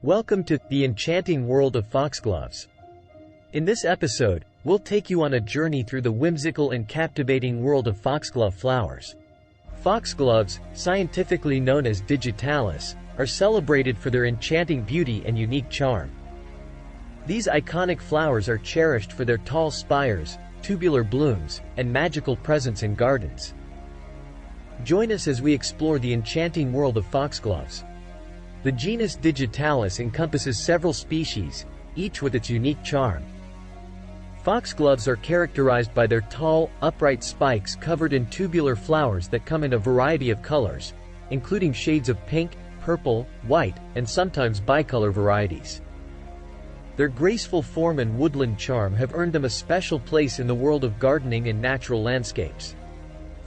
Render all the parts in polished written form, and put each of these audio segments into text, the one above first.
Welcome to the Enchanting World of Foxgloves. In this episode, we'll take you on a journey through the whimsical and captivating world of foxglove flowers. Foxgloves, scientifically known as digitalis, are celebrated for their enchanting beauty and unique charm. These iconic flowers are cherished for their tall spires, tubular blooms, and magical presence in gardens. Join us as we explore the enchanting world of foxgloves. The genus digitalis encompasses several species, each with its unique charm. Foxgloves are characterized by their tall, upright spikes covered in tubular flowers that come in a variety of colors, including shades of pink, purple, white, and sometimes bicolor varieties. Their graceful form and woodland charm have earned them a special place in the world of gardening and natural landscapes.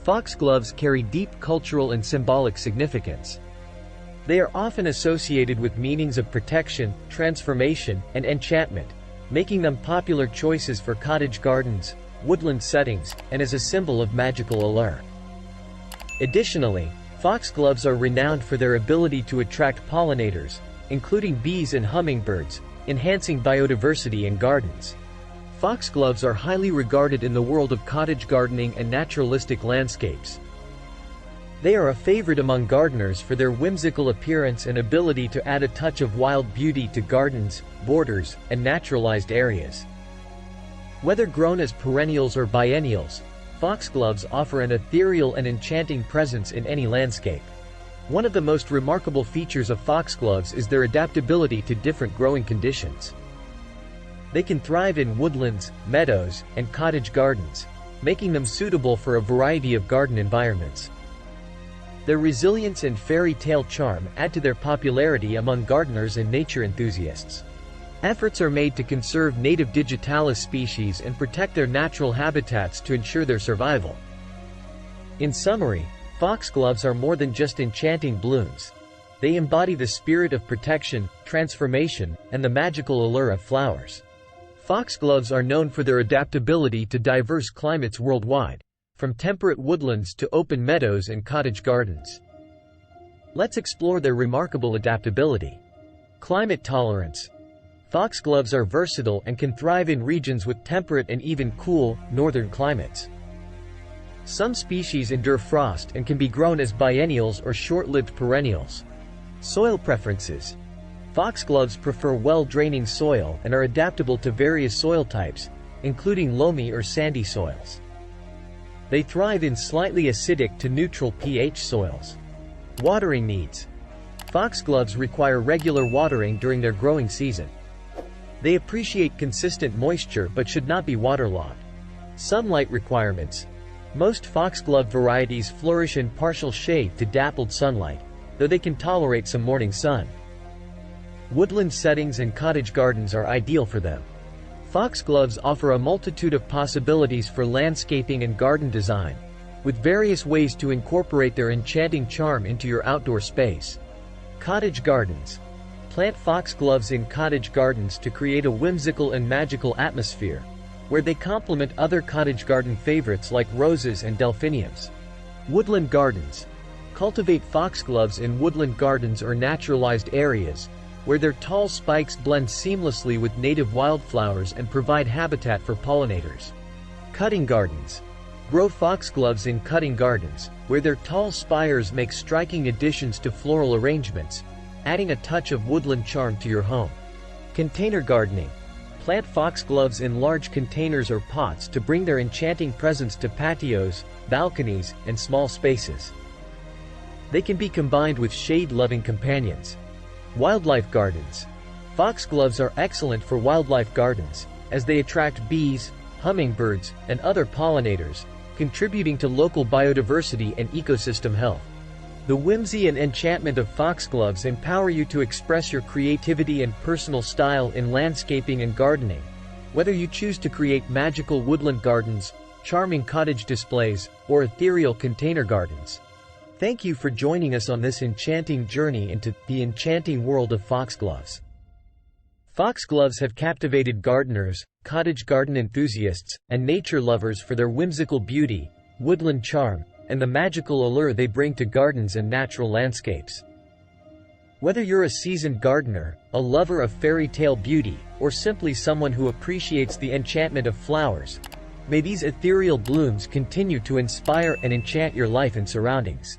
Foxgloves carry deep cultural and symbolic significance. They are often associated with meanings of protection, transformation, and enchantment, making them popular choices for cottage gardens, woodland settings, and as a symbol of magical allure. Additionally, foxgloves are renowned for their ability to attract pollinators, including bees and hummingbirds, enhancing biodiversity in gardens. Foxgloves are highly regarded in the world of cottage gardening and naturalistic landscapes. They are a favorite among gardeners for their whimsical appearance and ability to add a touch of wild beauty to gardens, borders, and naturalized areas. Whether grown as perennials or biennials, foxgloves offer an ethereal and enchanting presence in any landscape. One of the most remarkable features of foxgloves is their adaptability to different growing conditions. They can thrive in woodlands, meadows, and cottage gardens, making them suitable for a variety of garden environments. Their resilience and fairy tale charm add to their popularity among gardeners and nature enthusiasts. Efforts are made to conserve native digitalis species and protect their natural habitats to ensure their survival. In summary, foxgloves are more than just enchanting blooms. They embody the spirit of protection, transformation, and the magical allure of flowers. Foxgloves are known for their adaptability to diverse climates worldwide, from temperate woodlands to open meadows and cottage gardens. Let's explore their remarkable adaptability. Climate tolerance. Foxgloves are versatile and can thrive in regions with temperate and even cool, northern climates. Some species endure frost and can be grown as biennials or short-lived perennials. Soil preferences. Foxgloves prefer well-draining soil and are adaptable to various soil types, including loamy or sandy soils. They thrive in slightly acidic to neutral pH soils. Watering needs. Foxgloves require regular watering during their growing season. They appreciate consistent moisture but should not be waterlogged. Sunlight requirements. Most foxglove varieties flourish in partial shade to dappled sunlight, though they can tolerate some morning sun. Woodland settings and cottage gardens are ideal for them. Foxgloves offer a multitude of possibilities for landscaping and garden design, with various ways to incorporate their enchanting charm into your outdoor space. Cottage gardens. Plant foxgloves in cottage gardens to create a whimsical and magical atmosphere, where they complement other cottage garden favorites like roses and delphiniums. Woodland gardens. Cultivate foxgloves in woodland gardens or naturalized areas, where their tall spikes blend seamlessly with native wildflowers and provide habitat for pollinators. Cutting gardens. Grow foxgloves in cutting gardens, where their tall spires make striking additions to floral arrangements, adding a touch of woodland charm to your home. Container gardening. Plant foxgloves in large containers or pots to bring their enchanting presence to patios, balconies, and small spaces. They can be combined with shade-loving companions. Wildlife gardens. Foxgloves are excellent for wildlife gardens, as they attract bees, hummingbirds, and other pollinators, contributing to local biodiversity and ecosystem health. The whimsy and enchantment of foxgloves empower you to express your creativity and personal style in landscaping and gardening, whether you choose to create magical woodland gardens, charming cottage displays, or ethereal container gardens. Thank you for joining us on this enchanting journey into the enchanting world of foxgloves. Foxgloves have captivated gardeners, cottage garden enthusiasts, and nature lovers for their whimsical beauty, woodland charm, and the magical allure they bring to gardens and natural landscapes. Whether you're a seasoned gardener, a lover of fairy tale beauty, or simply someone who appreciates the enchantment of flowers, may these ethereal blooms continue to inspire and enchant your life and surroundings.